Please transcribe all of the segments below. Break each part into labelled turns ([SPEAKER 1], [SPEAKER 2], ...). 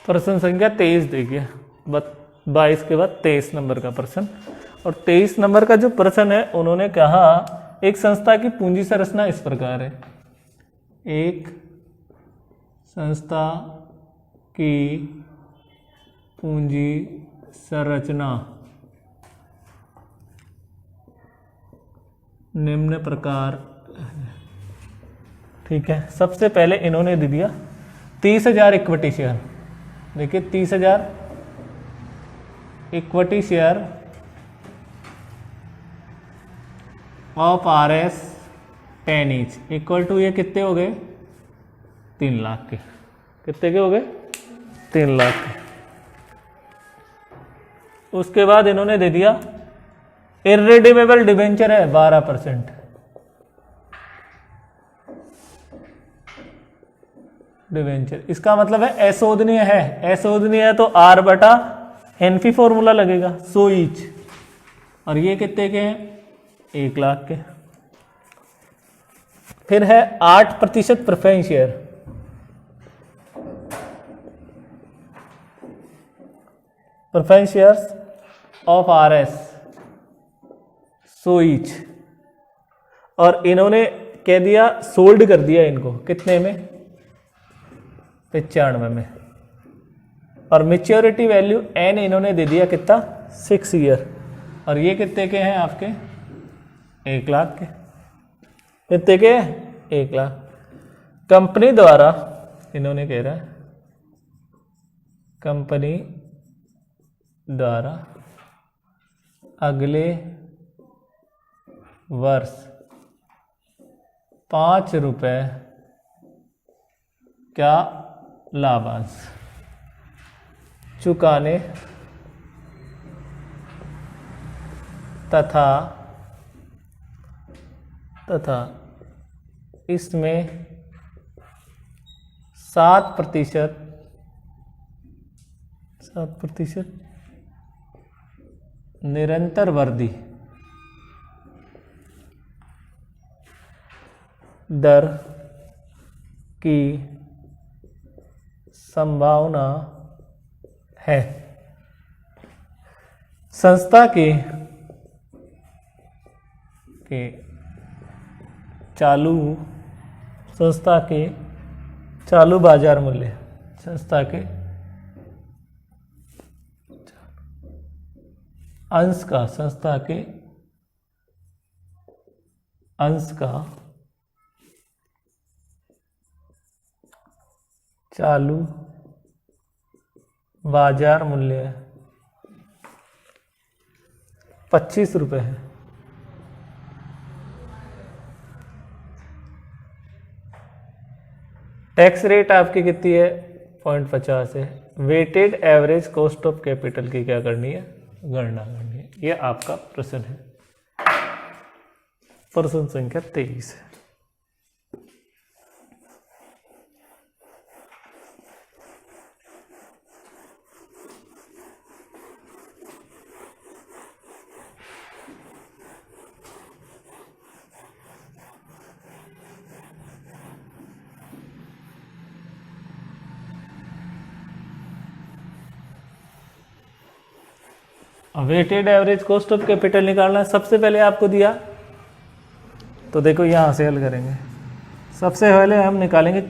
[SPEAKER 1] प्रश्न संख्या 23 देखिए, 22 के बाद 23 नंबर का प्रश्न। और 23 नंबर का जो प्रश्न है, उन्होंने कहा एक संस्था की पूंजी संरचना इस प्रकार है। एक संस्था की पूंजी संरचना निम्न प्रकार, ठीक है। सबसे पहले इन्होंने दे दिया 30,000 इक्विटी शेयर। देखिए 30,000 equity share of RS 10 each equal to, ये कितने हो गए 3 लाख के। कितने के हो गए 3 लाख के। उसके बाद इन्होंने दे दिया इररिडीमेबल डिबेंचर है 12%। डिबेंचर इसका मतलब है अशोधनीय है। अशोधनीय है तो R/NP फॉर्मूला लगेगा 100 ईच। और ये कितने के हैं 1 लाख के। फिर है 8% preference share. Preference shares of RS 100 each. और इन्होंने कह दिया सोल्ड कर दिया इनको कितने में 95 में। और मैच्योरिटी वैल्यू N इन्होंने दे दिया कितना 6 ईयर। और ये कितने के हैं आपके 1 लाख के। कितने के 1 लाख। कंपनी द्वारा इन्होंने कह रहा है कंपनी द्वारा अगले वर्ष 5 रुपए क्या लाभांश चुकाने तथा इसमें 7% निरंतर वृद्धि दर की संभावना है। संस्था के चालू बाजार मूल्य, संस्था के अंश का चालू बाजार मूल्य 25 रुपये है। टैक्स रेट आपकी कितनी है 0.50 है। Weighted average cost of capital की क्या करनी है गणना करनी है। ये आपका प्रश्न है, प्रश्न संख्या 23 है। Weighted average cost of capital निकालना। सबसे पहले आपको दिया तो देखो यहां से हल करेंगे। सबसे पहले हम निकालेंगे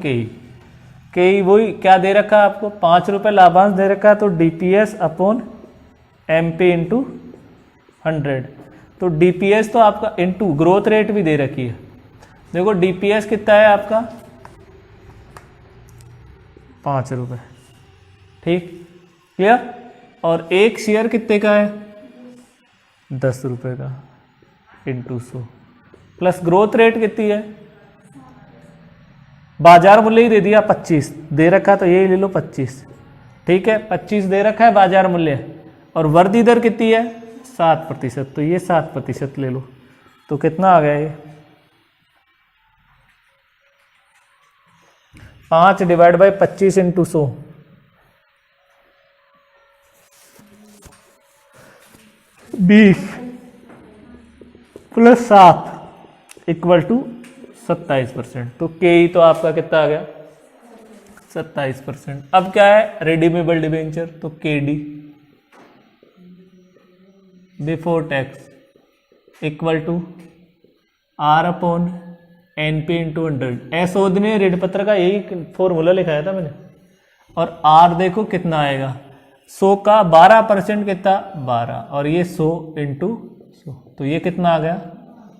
[SPEAKER 1] के वही क्या दे रखा है आपको 5 रुपए लाभांश दे रखा है। तो DPS अपॉन MP इंटू 100। तो DPS तो आपका इंटू ग्रोथ रेट भी दे रखी है। देखो DPS कितना है आपका 5 रुपए, ठीक क्लियर। और एक शेयर कितने का है 10 रुपए का इंटू 100 प्लस ग्रोथ रेट कितनी है बाजार मूल्य ही दे दिया 25 दे रखा तो यही ले लो 25, ठीक है 25 दे रखा है बाजार मूल्य। और वृद्धि दर कितनी है 7%, तो ये 7% ले लो। तो कितना आ गया ये 5 divide by 25 into 100 20 plus 7 equal to 27%। तो के तो आपका कितना आ गया 27%। अब क्या है, रिडीमेबल डिबेंचर, तो KD before tax equal to R upon NP into 100। अशोधनीय ऋण पत्र का यही फॉर्मूला लिखाया था मैंने। और R देखो कितना आएगा, 100 का 12% कितना 12, और ये 100 इंटू 100, तो ये कितना आ गया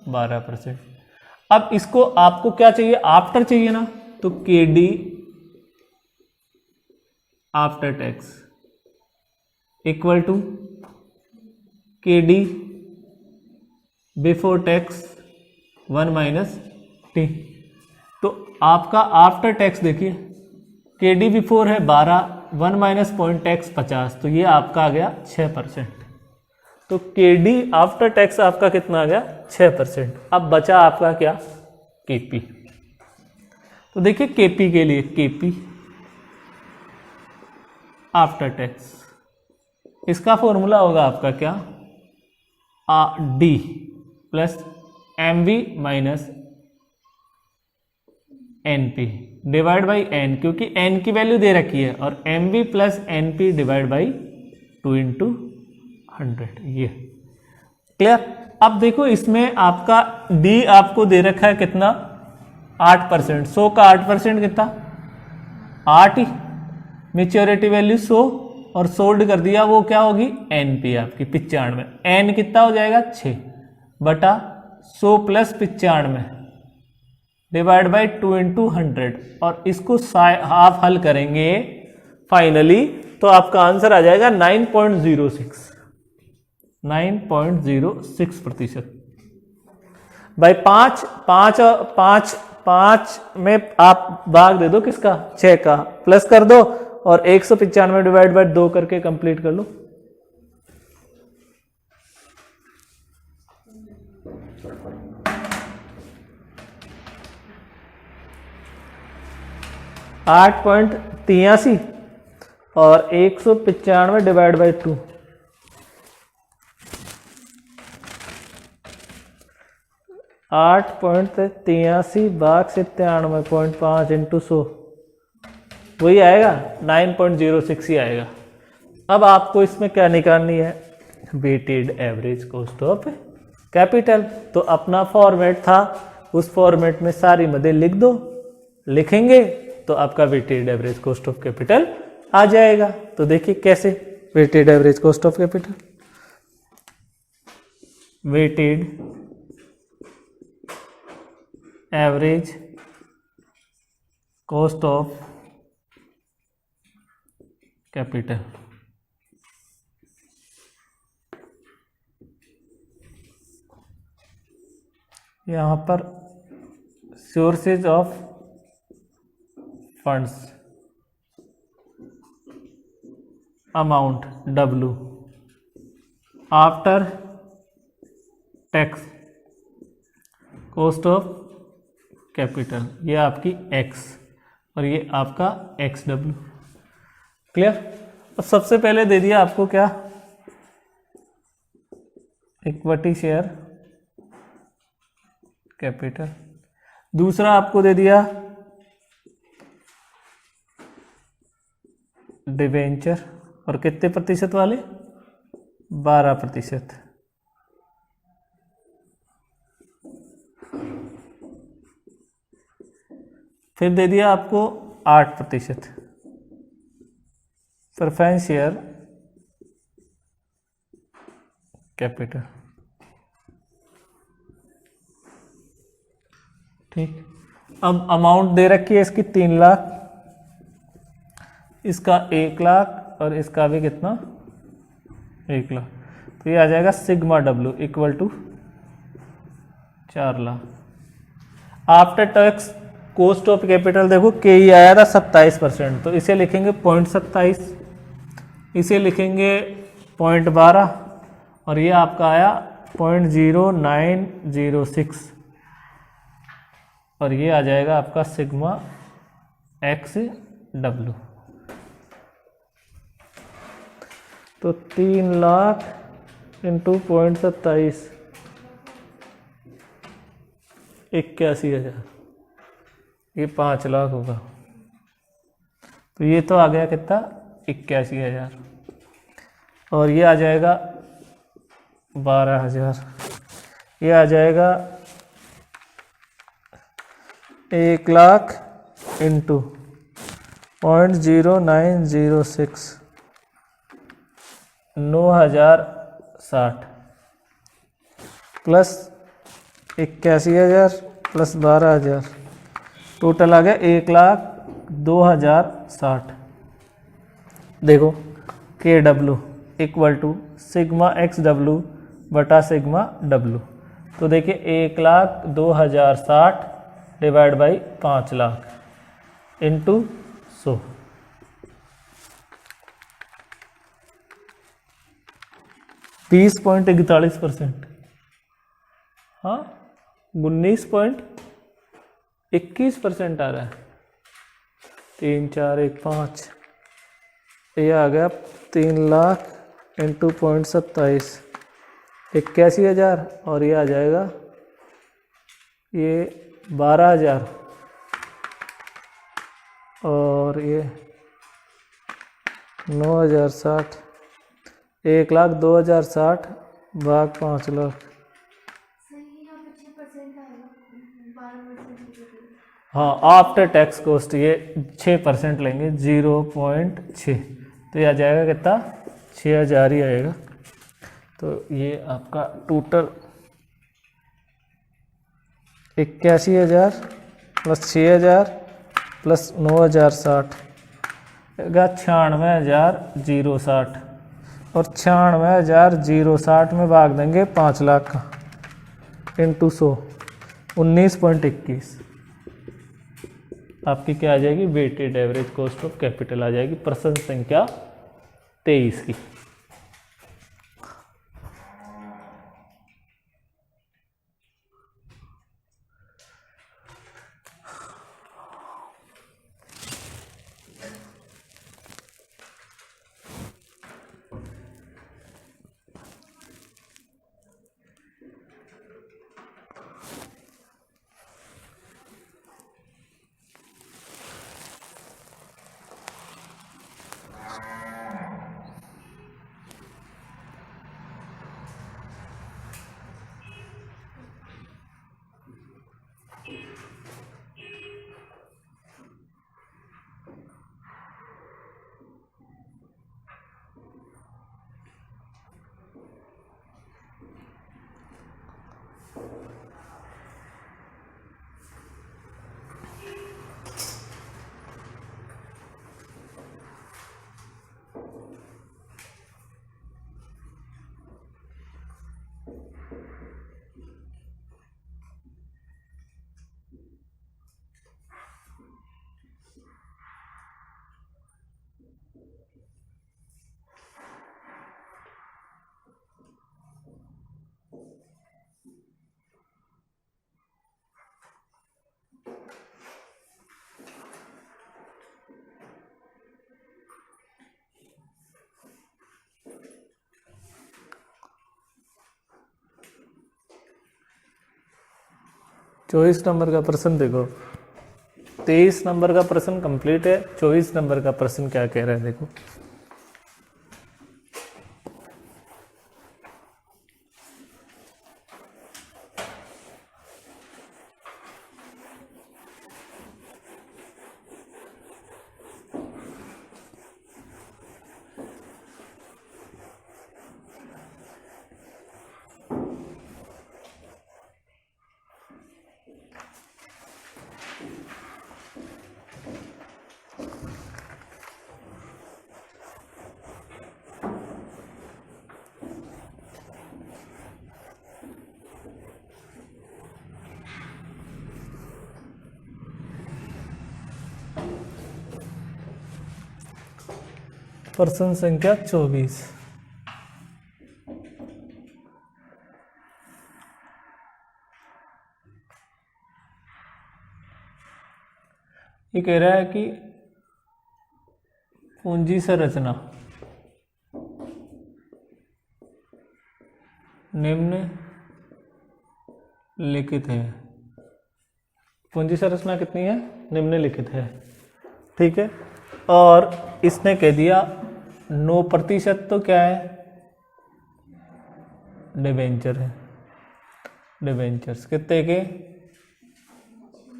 [SPEAKER 1] 12%। अब इसको आपको क्या चाहिए, आफ्टर चाहिए ना, तो KD after tax equal to KD before tax 1 minus T। तो आपका आफ्टर टैक्स देखिए, KD बिफोर है 12, 1 माइनस पॉइंट टैक्स 50, तो ये आपका आ गया 6%। तो KD आफ्टर टैक्स आपका कितना आ गया 6%। अब बचा आपका क्या, KP। तो देखिए KP के लिए, KP आफ्टर टैक्स, इसका फॉर्मूला होगा आपका क्या, D plus MV minus NP divide by N, क्योंकि N की वैल्यू दे रखी है, और MV plus NP divide by 2 into 100। ये क्लियर। अब देखो इसमें आपका D आपको दे रखा है कितना 8%, 100 का 8% कितना 8 ही, मेच्योरिटी वैल्यू 100, और सोल्ड कर दिया वो क्या होगी NP आपकी 95। N कितना हो जाएगा 6 बटा 100 प्लस 95 डिवाइड बाई 2 इंटू 100, और इसको हाफ हल करेंगे फाइनली, तो आपका आंसर आ जाएगा 9.06, 9.06%। भाई 5 में आप भाग दे दो किसका, 6 का, प्लस कर दो, और 195 डिवाइड बाई 2 करके कंप्लीट कर लो। $8.83 और 195 डिवाइड बाई 2, 8.83 भाग 97.5 इंटू 100, वही आएगा 9.06 ही आएगा। अब आपको इसमें क्या निकालनी है, weighted average cost of capital. तो अपना फॉर्मेट था, उस फॉर्मेट में सारी मदें लिख दो, लिखेंगे तो आपका weighted average cost of capital आ जाएगा। तो देखिए कैसे, weighted average cost of capital, weighted average cost of capital. यहाँ पर sources of funds, amount W, after tax cost of capital, ये आपकी X और ये आपका XW। क्लियर। अब सबसे पहले दे दिया आपको क्या, इक्विटी शेयर कैपिटल। दूसरा आपको दे दिया डिबेंचर, और कितने प्रतिशत वाले, 12%। फिर दे दिया आपको 8% प्रेफरेंस शेयर कैपिटल। ठीक। अब अमाउंट दे रखी है इसकी 3 लाख, इसका 1 लाख, और इसका भी कितना 1 लाख। तो ये आ जाएगा sigma W equal to 4 lakh. After tax cost of capital देखो के ही आया था 27%, तो इसे लिखेंगे 0.27, इसे लिखेंगे 0.12, और ये आपका आया 0.0906, और ये आ जाएगा आपका सिग्मा XW। तो 3 लाख इंटू 0.27, 81,000, ये 5 लाख होगा। तो ये तो आ गया कितना, 81,000। और ये आ जाएगा 12,000। ये आ जाएगा 1,00,000 इंटू 0.0906, 9,060 प्लस 81,000 प्लस 12,000, टोटल आ गया 1,02,060। देखो KW equal to sigma XW बटा सिग्मा W। तो देखिए 1,02,060 डिवाइड बाई 5,00,000 इंटू 100, 20.41%। हाँ 19.21% आ रहा है। 3 4 1 5, ये आ गया 3,00,000 इंटू 0.27, 81,000। और ये आ जाएगा ये 12,000 और ये 9,060, 1,02,060 भाग 5,00,000। हाँ आफ्टर टैक्स कॉस्ट ये 6% लेंगे, 0.6, तो ये आ जाएगा कितना, 6,000 ही आएगा। तो ये आपका टोटल 81,000 प्लस 6,000 प्लस 9,060 आएगा 96,060। और 96,060 में भाग देंगे 5,00,000 का इंटू 100, 19.21। आपकी क्या आ जाएगी, weighted average cost of capital आ जाएगी, प्रश्न संख्या 23 की। चौबीस नंबर का प्रश्न देखो, 23 नंबर का प्रश्न कंप्लीट है, 24 नंबर का प्रश्न क्या कह रहा है देखो। प्रश्न संख्या 24। ये कह रहा है कि पूंजी संरचना निम्न लिखित है। पूंजी संरचना कितनी है, निम्नलिखित है, ठीक है। और इसने कह दिया 9% तो क्या है, डिबेंचर है। डिबेंचर्स कितने के,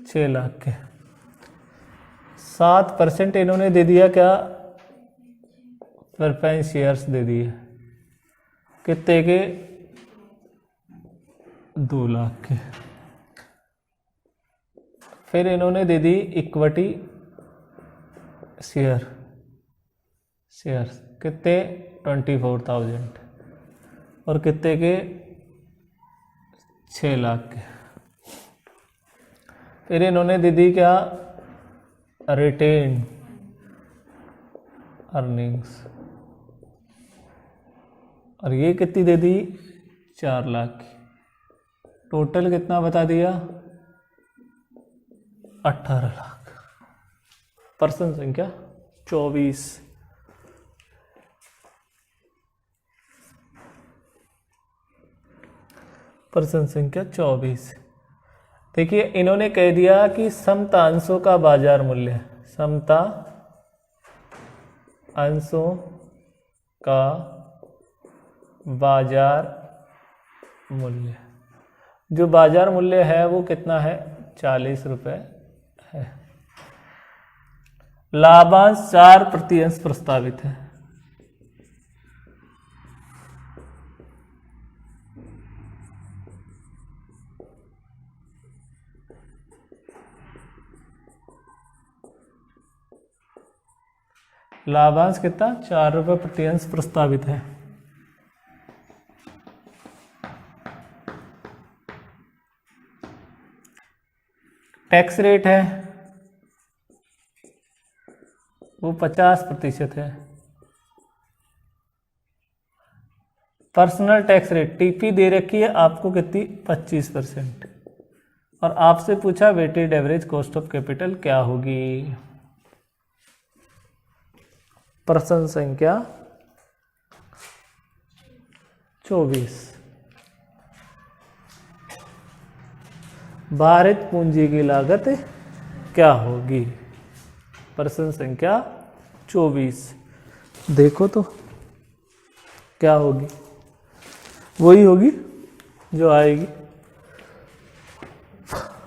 [SPEAKER 1] 6 लाख के। 7% इन्होंने दे दिया क्या, प्रेफरेंस शेयर्स दे दिए, कितने के, 2 लाख के। फिर इन्होंने दे दी इक्विटी शेयर्स कितने, 24,000 और कितने के, 6 लाख के। फिर इन्होंने दे दी क्या, रिटेन अर्निंग्स, और ये कितनी दे दी, 4 लाख की। टोटल कितना बता दिया, 18 लाख। पर्सन संख्या 24। पर्सन संख्या 24। देखिए इन्होंने कह दिया कि समता अंशों का बाजार मूल्य, समता अंशों का बाजार मूल्य, जो बाजार मूल्य है वो कितना है, 40 रुपये है। लाभांश 4% प्रस्तावित है। लाभांश कितना, 4 रुपये प्रति अंश प्रस्तावित है। टैक्स रेट है वो 50% है। पर्सनल टैक्स रेट टीपी दे रखी है आपको कितनी, 25%। और आपसे पूछा weighted average cost of capital क्या होगी। पर्सन संख्या 24। भारित पूंजी की लागत क्या होगी, पर्सन संख्या 24। देखो तो क्या होगी, वही होगी जो आएगी।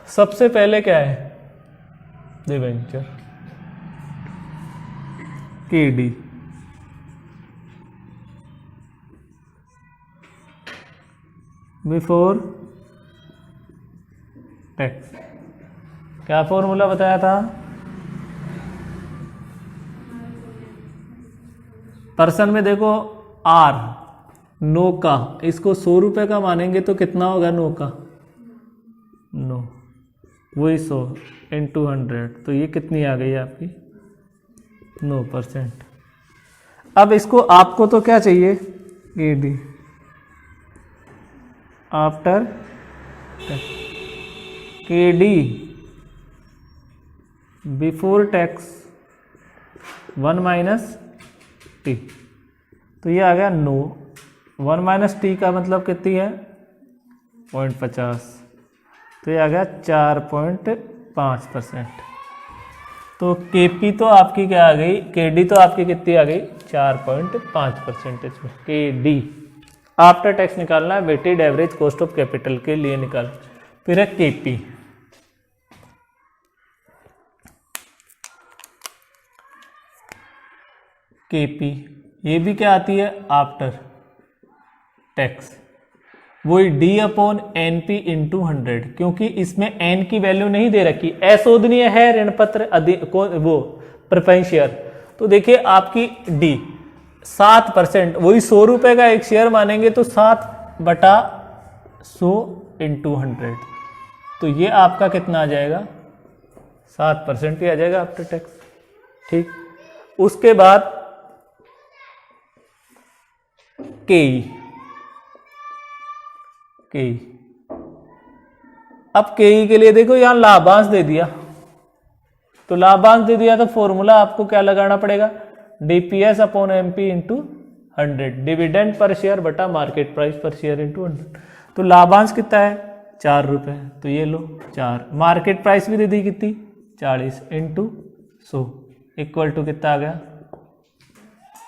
[SPEAKER 1] सबसे पहले क्या है, डिबेंचर केडी, बिफोर टैक्स। क्या फॉर्मूला बताया था, पर्सन में देखो आर, नो का, इसको 100 रुपये का मानेंगे तो कितना होगा, नो का, नो वही 100 × 100, तो ये कितनी आ गई आपकी, 9%। अब इसको आपको तो क्या चाहिए, AD after KD before tax 1 - T, तो ये आ गया 9। 1 - टी का मतलब कितनी है, 0.50, तो ये आ गया 4.5%। तो केपी तो आपकी क्या आ गई, केडी तो आपकी कितनी आ गई, 4.5% में। केडी आफ्टर टैक्स निकालना है, weighted average cost of capital के लिए निकाल। फिर है केपी, केपी ये भी क्या आती है, आफ्टर टैक्स, वही D/NP × 100, क्योंकि इसमें n की वैल्यू नहीं दे रखी, अशोधनीय है ऋण पत्र वो प्रेफरेंस शेयर। तो देखिए आपकी D 7%, वही 100 रुपये का एक शेयर मानेंगे तो 7/100 × 100, तो ये आपका कितना आ जाएगा, 7% ही आ जाएगा आफ्टर टैक्स। ठीक, उसके बाद केई, अब केई के लिए देखो यहां लाभांश दे दिया, तो लाभांश दे दिया तो फॉर्मूला आपको क्या लगाना पड़ेगा, DPS/MP × 100, डिविडेंड पर शेयर बटा मार्केट प्राइस पर शेयर × 100। तो लाभांश कितना है, 4 रुपये, तो ये लो 4, मार्केट प्राइस भी दे दी कितनी, 40 × 100, इक्वल टू कितना आ गया,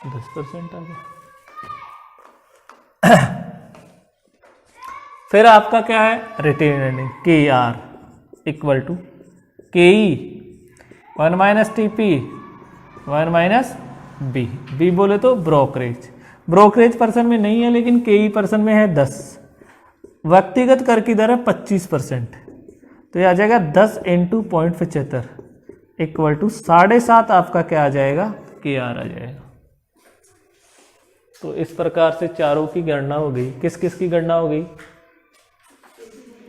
[SPEAKER 1] 10% आ गया। फिर आपका क्या है, retained earning K R equal to K E 1 minus T P 1 minus B. B बोले तो ब्रोकरेज, ब्रोकरेज पर्सन में नहीं है लेकिन के ई पर्सन में है 10। व्यक्तिगत कर की दर है 25%, तो ये आ जाएगा 10 इंटू 0.75 इक्वल टू 7.5 आपका क्या आ जाएगा, के आर आ जाएगा। तो इस प्रकार से चारों की गणना हो गई। किस किस की गणना हो गई,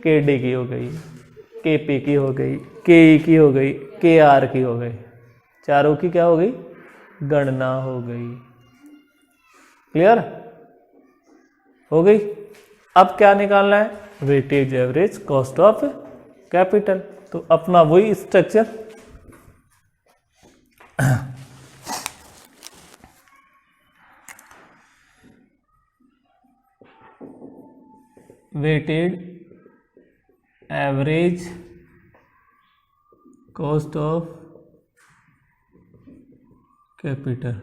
[SPEAKER 1] के डी की हो गई, के पी की हो गई, के ई की हो गई, के आर की हो गई, चारों की क्या हो गई, गणना हो गई। क्लियर हो गई। अब क्या निकालना है, weightage average cost of capital. तो अपना वही structure, weighted average cost of capital.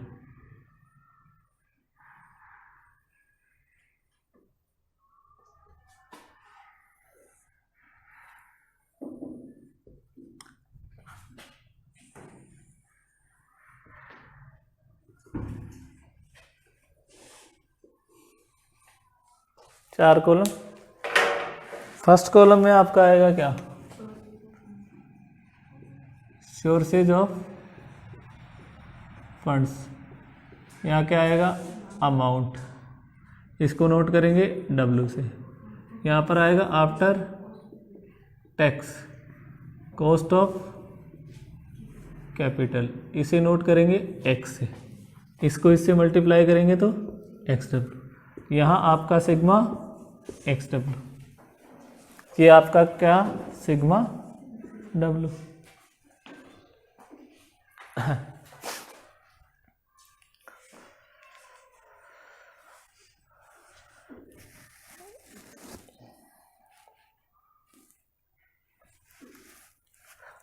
[SPEAKER 1] चार कॉलम। फर्स्ट कॉलम में आपका आएगा क्या, सोर्सेज ऑफ फंड्स। यहाँ क्या आएगा, अमाउंट, इसको नोट करेंगे W से। यहाँ पर आएगा after tax cost of capital, इसे नोट करेंगे X से। इसको इससे मल्टीप्लाई करेंगे तो XW। यहाँ आपका सिग्मा XW, ये आपका क्या, सिग्मा W।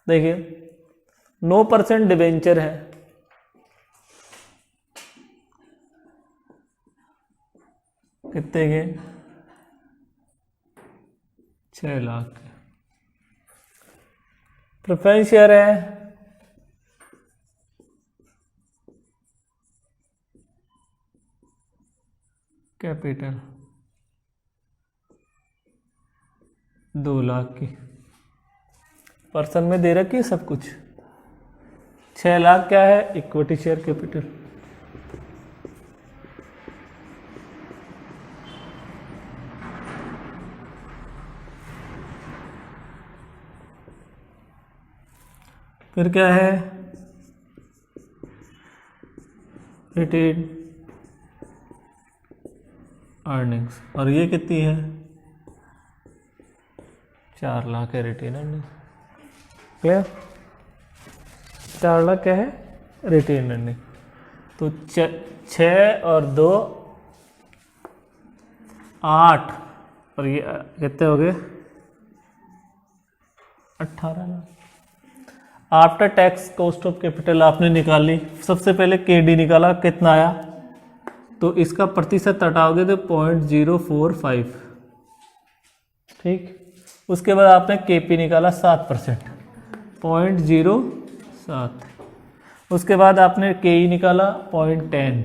[SPEAKER 1] देखिए 9% डिबेंचर है, कितने के, 6 लाख। प्रेफरेंस शेयर है कैपिटल 2 लाख की, पर्सन में दे रखी है सब कुछ। 6 लाख क्या है, इक्विटी शेयर कैपिटल। फिर क्या है, रिटेन अर्निंग्स, और ये कितनी है, 4 लाख है रिटेन अर्निंग्स। क्लियर, 4 लाख क्या है, रिटेन अर्निंग। तो 6 और 2 8, और ये कितने हो गए, 18 lakh. After tax cost of capital आपने निकाल ली। सबसे पहले केडी निकाला, कितना आया, तो इसका प्रतिशत हटाओगे तो 0.045, ठीक। उसके बाद आपने केपी निकाला 7%, 0.07। उसके बाद आपने केई निकाला 0.10,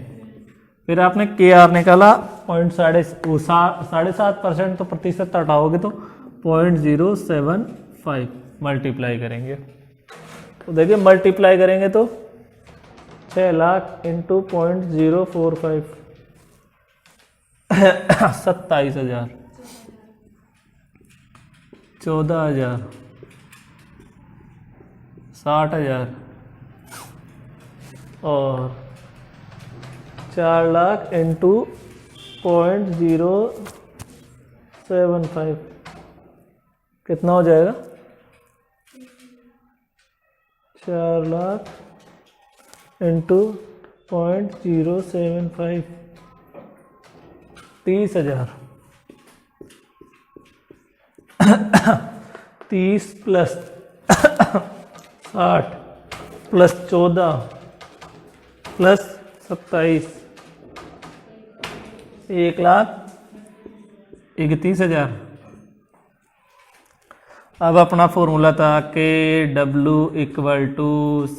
[SPEAKER 1] फिर आपने केआर निकाला 7.5%, तो प्रतिशत हटाओगे तो 0.075 मल्टीप्लाई करेंगे। तो देखिए मल्टीप्लाई करेंगे तो 6 लाख इंटू 0.045 27,000, 14,000, 60,000 और 4 लाख इंटू 0.075 कितना हो जाएगा, 4 lakh into 0.075 30,000। 30 plus 60 plus 14 plus 27, 1,31,000। अब अपना फॉर्मूला था K W equal to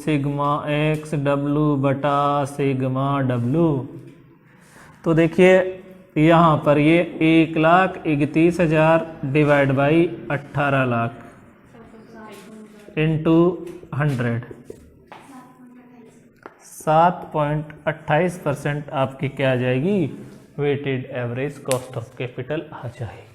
[SPEAKER 1] sigma X W बटा सिग्मा डब्लू। तो देखिए यहाँ पर ये 1,31,000 डिवाइड बाई 18 लाख इंटू 100, 7.28% आपकी क्या आ जाएगी, weighted average cost of capital आ जाएगी।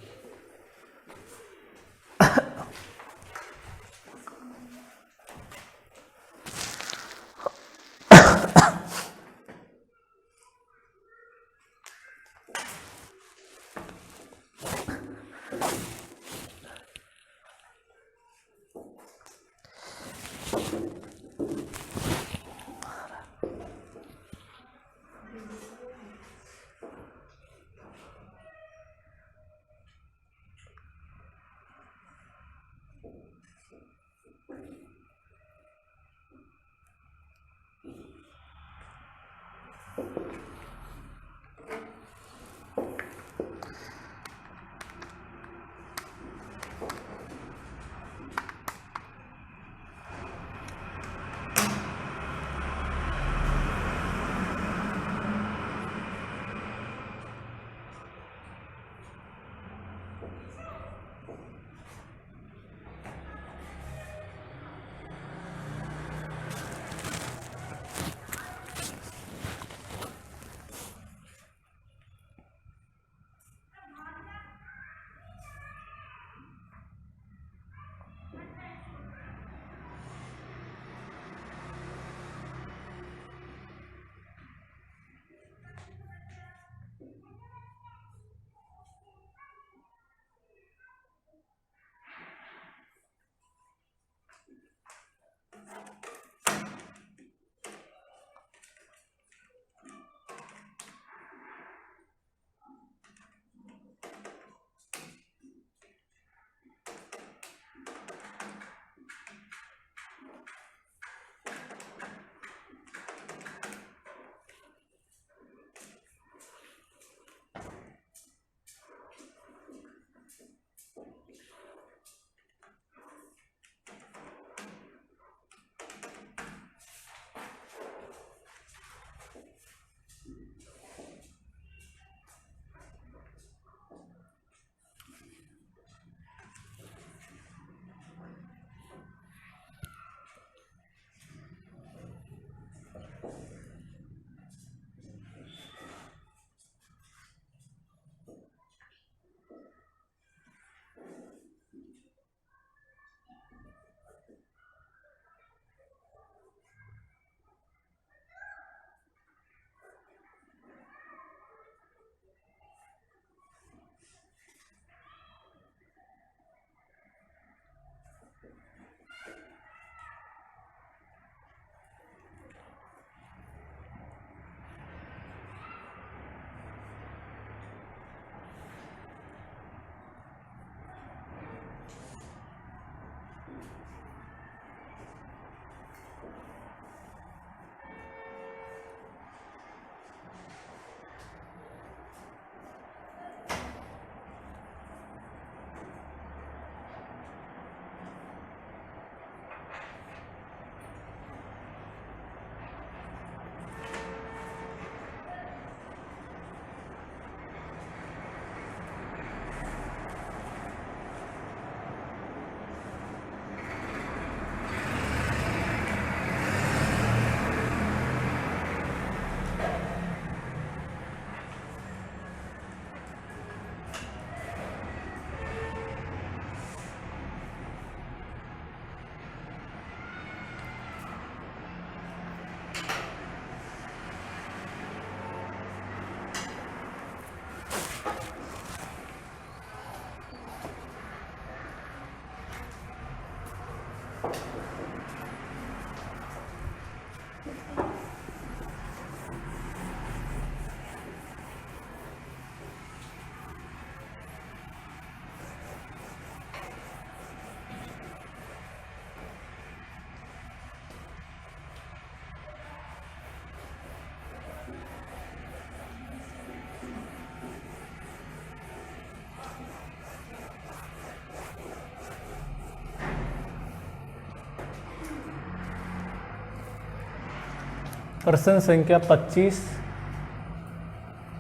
[SPEAKER 1] प्रश्न संख्या 25,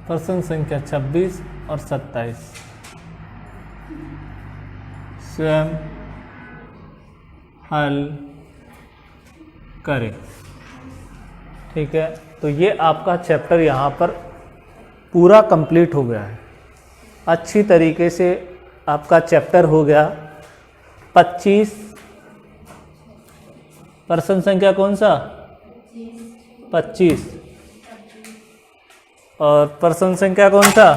[SPEAKER 1] प्रश्न संख्या 26 और 27 स्वयं हल करें। ठीक है, तो ये आपका चैप्टर यहाँ पर पूरा कंप्लीट हो गया है। अच्छी तरीके से आपका चैप्टर हो गया। 25 प्रश्न संख्या कौन सा? 25 और प्रश्न संख्या कौन सा?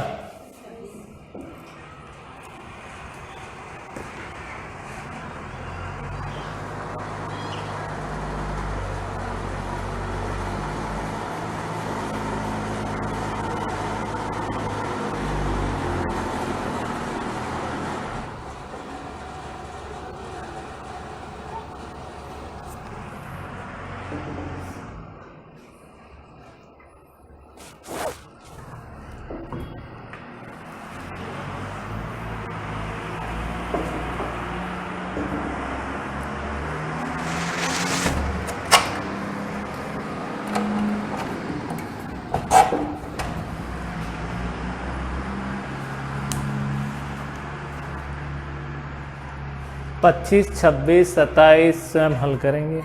[SPEAKER 1] 25, 26, 27 स्वयं हल करेंगे।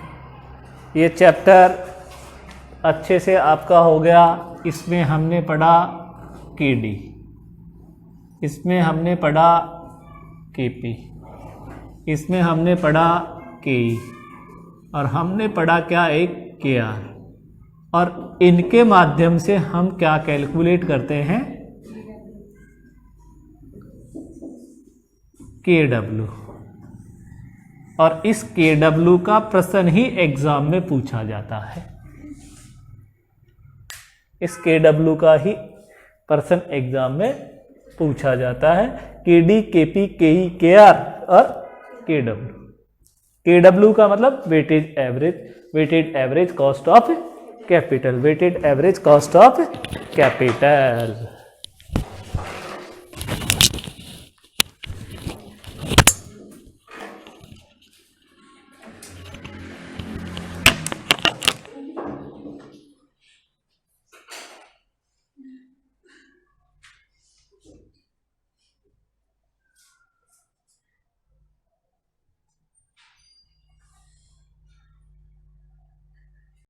[SPEAKER 1] ये चैप्टर अच्छे से आपका हो गया। इसमें हमने पढ़ा केडी, इसमें हमने पढ़ा केपी, इसमें हमने पढ़ा केई और हमने पढ़ा क्या? एक केआर। और इनके माध्यम से हम क्या कैलकुलेट करते हैं? केडब्ल्यू। और इस केडब्ल्यू का प्रश्न ही एग्जाम में पूछा जाता है। इस केडब्ल्यू का ही प्रश्न एग्जाम में पूछा जाता है। केडी, केपी, केई, केआर और केडब्ल्यू। केडब्ल्यू का मतलब weightage average, weighted average cost of capital, weighted average cost of capital.